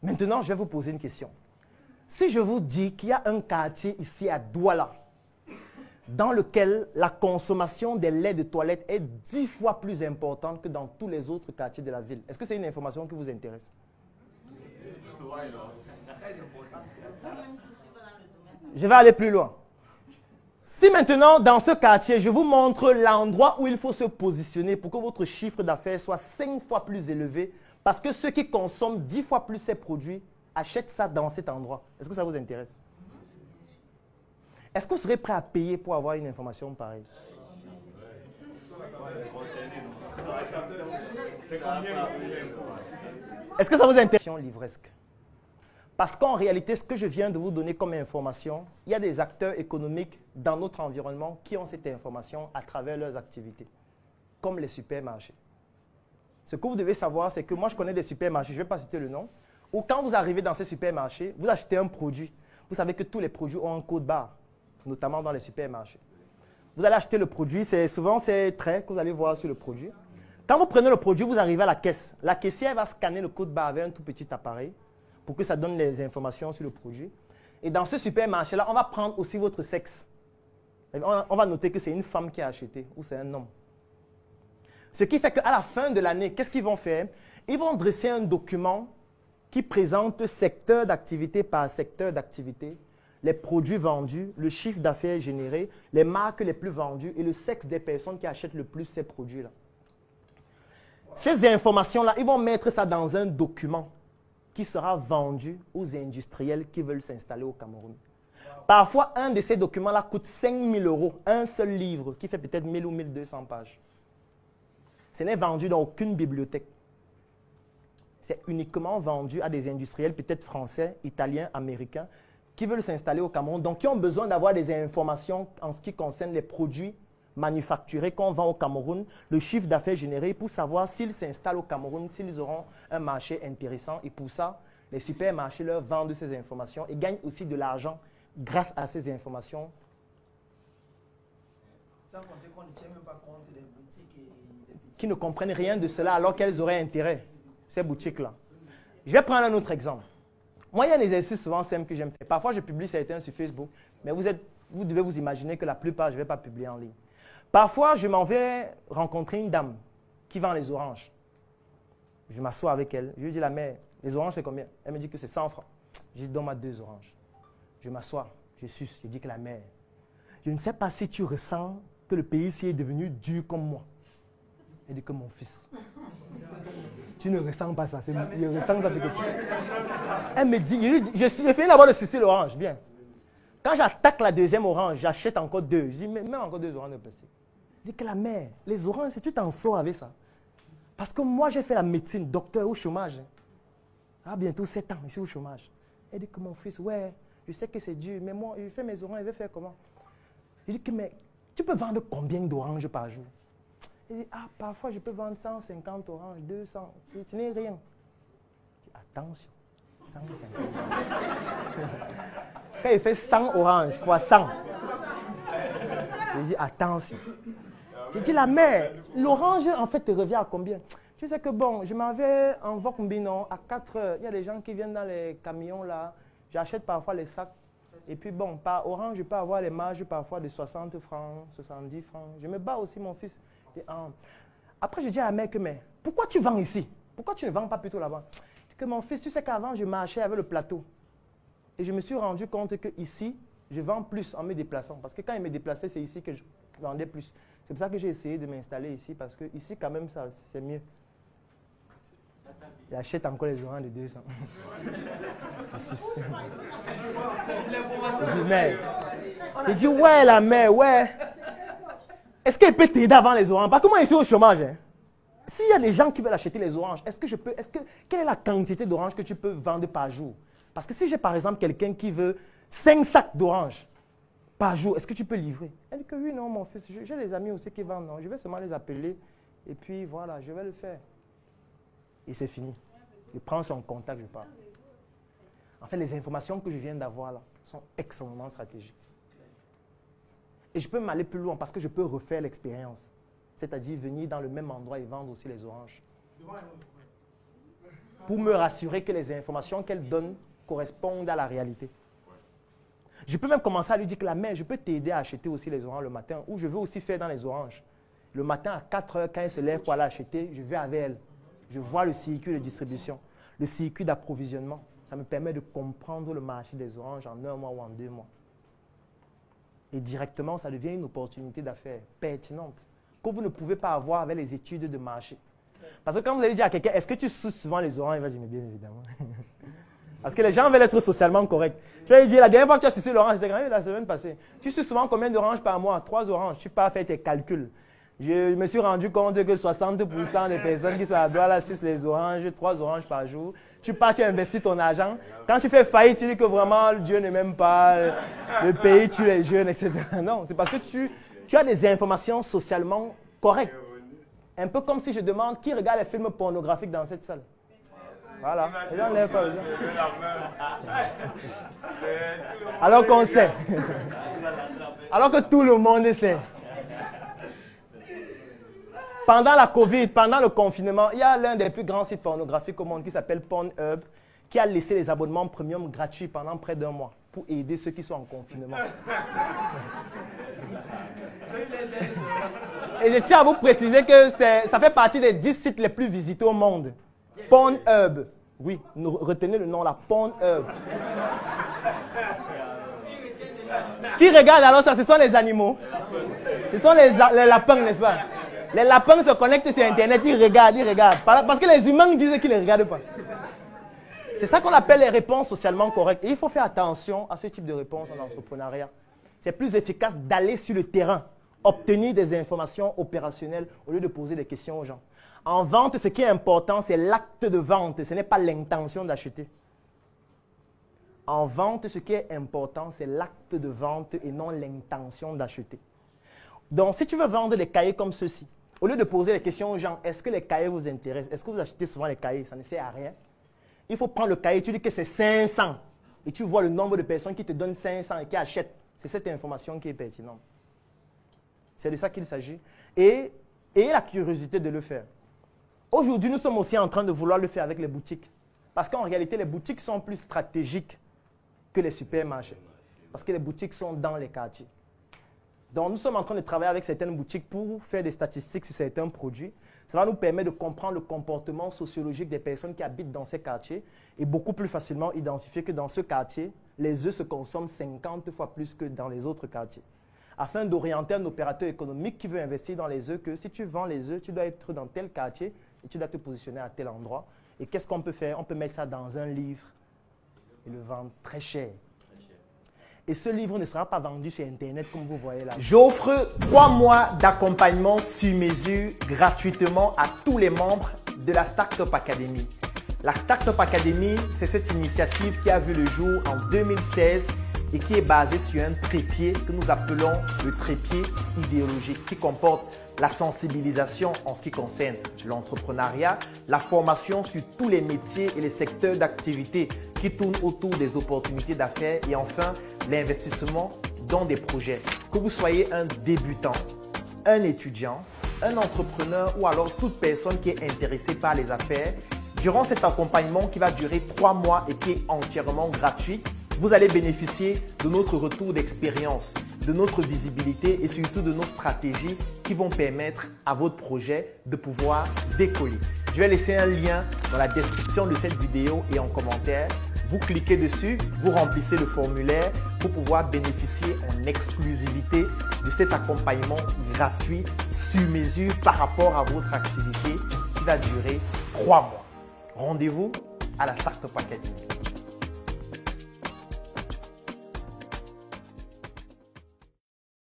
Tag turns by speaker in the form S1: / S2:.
S1: Maintenant, je vais vous poser une question. Si je vous dis qu'il y a un quartier ici à Douala, dans lequel la consommation des laits de toilette est 10 fois plus importante que dans tous les autres quartiers de la ville, est-ce que c'est une information qui vous intéresse? Je vais aller plus loin. Si maintenant, dans ce quartier, je vous montre l'endroit où il faut se positionner pour que votre chiffre d'affaires soit 5 fois plus élevé, parce que ceux qui consomment 10 fois plus ces produits achètent ça dans cet endroit, est-ce que ça vous intéresse? Est-ce que vous serez prêt à payer pour avoir une information pareille? Est-ce que ça vous intéresse? Livresque. Parce qu'en réalité, ce que je viens de vous donner comme information, il y a des acteurs économiques dans notre environnement qui ont cette information à travers leurs activités, comme les supermarchés. Ce que vous devez savoir, c'est que moi, je connais des supermarchés, je ne vais pas citer le nom, où quand vous arrivez dans ces supermarchés, vous achetez un produit. Vous savez que tous les produits ont un code barre, notamment dans les supermarchés. Vous allez acheter le produit, souvent c'est traits que vous allez voir sur le produit. Quand vous prenez le produit, vous arrivez à la caisse. La caissière va scanner le code barre avec un tout petit appareil pour que ça donne les informations sur le produit. Et dans ce supermarché-là, on va prendre aussi votre sexe. On va noter que c'est une femme qui a acheté ou c'est un homme. Ce qui fait qu'à la fin de l'année, qu'est-ce qu'ils vont faire? Ils vont dresser un document qui présente secteur d'activité par secteur d'activité, les produits vendus, le chiffre d'affaires généré, les marques les plus vendues et le sexe des personnes qui achètent le plus ces produits-là. Ces informations-là, ils vont mettre ça dans un document qui sera vendu aux industriels qui veulent s'installer au Cameroun. Parfois, un de ces documents-là coûte 5 000 €, un seul livre qui fait peut-être 1000 ou 1200 pages. Ce n'est vendu dans aucune bibliothèque. C'est uniquement vendu à des industriels, peut-être français, italiens, américains, qui veulent s'installer au Cameroun, donc qui ont besoin d'avoir des informations en ce qui concerne les produits manufacturés qu'on vend au Cameroun, le chiffre d'affaires généré pour savoir s'ils s'installent au Cameroun, s'ils auront un marché intéressant. Et pour ça, les supermarchés leur vendent ces informations et gagnent aussi de l'argent grâce à ces informations.
S2: Sans compter qu'on ne tient même pas compte des boutiques et des petits...
S1: Qui ne comprennent rien de cela alors qu'elles auraient intérêt, ces boutiques-là. Je vais prendre un autre exemple. Moi, il y a un exercice souvent simple que j'aime faire. Parfois, je publie certains sur Facebook, mais vous devez vous imaginer que la plupart, je ne vais pas publier en ligne. Parfois, je m'en vais rencontrer une dame qui vend les oranges. Je m'assois avec elle. Je lui dis, la mère, les oranges, c'est combien? Elle me dit que c'est 100 francs. Je dis, donne-moi 2 oranges. Je m'assois, je suce, je dis que la mère, je ne sais pas si tu ressens que le pays ici est devenu dur comme moi. Elle dit que mon fils. Tu ne ressens pas ça. Je ressens ça peut-être. Elle me dit, je finis d'abord de sucer l'orange, bien. Quand j'attaque la deuxième orange, j'achète encore 2. Je dis, même encore 2 oranges de plastique. Je dis que la mère, les oranges, si tu t'en sors avec ça. Parce que moi, j'ai fait la médecine, docteur au chômage. Ah, bientôt 7 ans, ici au chômage. Elle dit que mon fils, ouais, je sais que c'est dur, mais moi, je fais mes oranges, je vais faire comment? Je dis que, mais tu peux vendre combien d'oranges par jour? Elle dit, ah, parfois, je peux vendre 150 oranges, 200, ce n'est rien. Je dis, attention, 150. Quand il fait 100 oranges fois 100, je dis, attention. Je dis, la mère, l'orange, en fait, te revient à combien? Tu sais que bon, je m'en vais en Vokmbinon à 4 heures. Il y a des gens qui viennent dans les camions là. J'achète parfois les sacs. Et puis bon, par orange, je peux avoir les marges parfois de 60 francs, 70 francs. Je me bats aussi, mon fils. Et, après, je dis à la mère que, mais pourquoi tu vends ici? Pourquoi tu ne vends pas plutôt là-bas? Que mon fils, tu sais qu'avant, je marchais avec le plateau. Et je me suis rendu compte que ici, je vends plus en me déplaçant. Parce que quand il me déplaçait, c'est ici que je vendais plus. C'est pour ça que j'ai essayé de m'installer ici, parce que ici, quand même, c'est mieux. J'achète encore les oranges de 200. Je dis, mère. Je dis, ouais, la mère, ouais. Est-ce qu'elle peut t'aider avant les oranges? Parce que moi, ici au chômage, hein, s'il y a des gens qui veulent acheter les oranges, quelle est la quantité d'oranges que tu peux vendre par jour? Parce que si j'ai par exemple quelqu'un qui veut 5 sacs d'oranges par jour, est-ce que tu peux livrer? Elle dit que oui, non, mon fils, j'ai des amis aussi qui vendent, non, je vais seulement les appeler et puis voilà, je vais le faire. Et c'est fini. Il prend son contact, je pars. En fait, les informations que je viens d'avoir là sont extrêmement stratégiques. Et je peux m'aller plus loin parce que je peux refaire l'expérience. C'est-à-dire venir dans le même endroit et vendre aussi les oranges. pour me rassurer que les informations qu'elle donne correspondent à la réalité. Je peux même commencer à lui dire que la mère, je peux t'aider à acheter aussi les oranges le matin, ou je veux aussi faire dans les oranges. Le matin à 4 heures, quand elle se lève pour aller acheter, je vais avec elle. Je vois le circuit de distribution, le circuit d'approvisionnement. Ça me permet de comprendre le marché des oranges en 1 mois ou en 2 mois. Et directement, ça devient une opportunité d'affaires pertinente que vous ne pouvez pas avoir avec les études de marché. Parce que quand vous allez dire à quelqu'un, est-ce que tu suces souvent les oranges? Il va dire, mais bien évidemment. Parce que les gens veulent être socialement corrects. Tu vas lui dire, la dernière fois que tu as sucé l'orange, c'était quand même la semaine passée. Tu suces souvent combien d'oranges par mois? 3 oranges. Tu pars faire tes calculs. Je me suis rendu compte que 60% des personnes qui sont à droite là sucent les oranges, 3 oranges par jour. Tu pars, tu investis ton argent. Quand tu fais faillite, tu dis que vraiment Dieu ne m'aime pas, le pays tue les jeunes, etc. Non, c'est parce que tu as des informations socialement correctes. Un peu comme si je demande qui regarde les films pornographiques dans cette salle. Voilà. Les gens ne lèvent pas les gens. Alors qu'on sait. Alors que tout le monde sait. Pendant la Covid, pendant le confinement, il y a l'un des plus grands sites pornographiques au monde qui s'appelle Pornhub, qui a laissé les abonnements premium gratuits pendant près d'1 mois pour aider ceux qui sont en confinement. Et je tiens à vous préciser que ça fait partie des 10 sites les plus visités au monde. Pornhub. Oui, retenez le nom là, Pornhub. Qui regarde alors ça? Ce sont les animaux. Ce sont les lapins, n'est-ce pas? Les lapins se connectent sur Internet, ils regardent. Parce que les humains disent qu'ils ne regardent pas. C'est ça qu'on appelle les réponses socialement correctes. Et il faut faire attention à ce type de réponse en entrepreneuriat. C'est plus efficace d'aller sur le terrain, obtenir des informations opérationnelles au lieu de poser des questions aux gens. En vente, ce qui est important, c'est l'acte de vente. Ce n'est pas l'intention d'acheter. En vente, ce qui est important, c'est l'acte de vente et non l'intention d'acheter. Donc, si tu veux vendre des cahiers comme ceux-ci, au lieu de poser les questions aux gens, est-ce que les cahiers vous intéressent? Est-ce que vous achetez souvent les cahiers? Ça ne sert à rien. Il faut prendre le cahier, tu dis que c'est 500. Et tu vois le nombre de personnes qui te donnent 500 et qui achètent. C'est cette information qui est pertinente. C'est de ça qu'il s'agit. Et la curiosité de le faire. Aujourd'hui, nous sommes aussi en train de vouloir le faire avec les boutiques. Parce qu'en réalité, les boutiques sont plus stratégiques que les supermarchés. Parce que les boutiques sont dans les quartiers. Donc, nous sommes en train de travailler avec certaines boutiques pour faire des statistiques sur certains produits. Ça va nous permettre de comprendre le comportement sociologique des personnes qui habitent dans ces quartiers et beaucoup plus facilement identifier que dans ce quartier, les œufs se consomment 50 fois plus que dans les autres quartiers. Afin d'orienter un opérateur économique qui veut investir dans les œufs, que si tu vends les œufs, tu dois être dans tel quartier et tu dois te positionner à tel endroit. Et qu'est-ce qu'on peut faire? On peut mettre ça dans un livre et le vendre très cher. Et ce livre ne sera pas vendu sur Internet comme vous voyez là. J'offre 3 mois d'accompagnement sur mesure gratuitement à tous les membres de la Startup Academy. La Startup Academy, c'est cette initiative qui a vu le jour en 2016 et qui est basée sur un trépied que nous appelons le trépied idéologique qui comporte la sensibilisation en ce qui concerne l'entrepreneuriat, la formation sur tous les métiers et les secteurs d'activité qui tournent autour des opportunités d'affaires et enfin l'investissement dans des projets. Que vous soyez un débutant, un étudiant, un entrepreneur ou alors toute personne qui est intéressée par les affaires, durant cet accompagnement qui va durer 3 mois et qui est entièrement gratuit, vous allez bénéficier de notre retour d'expérience, de notre visibilité et surtout de nos stratégies qui vont permettre à votre projet de pouvoir décoller. Je vais laisser un lien dans la description de cette vidéo et en commentaire. Vous cliquez dessus, vous remplissez le formulaire pour pouvoir bénéficier en exclusivité de cet accompagnement gratuit sur mesure par rapport à votre activité qui va durer 3 mois. Rendez-vous à la Startup Academy.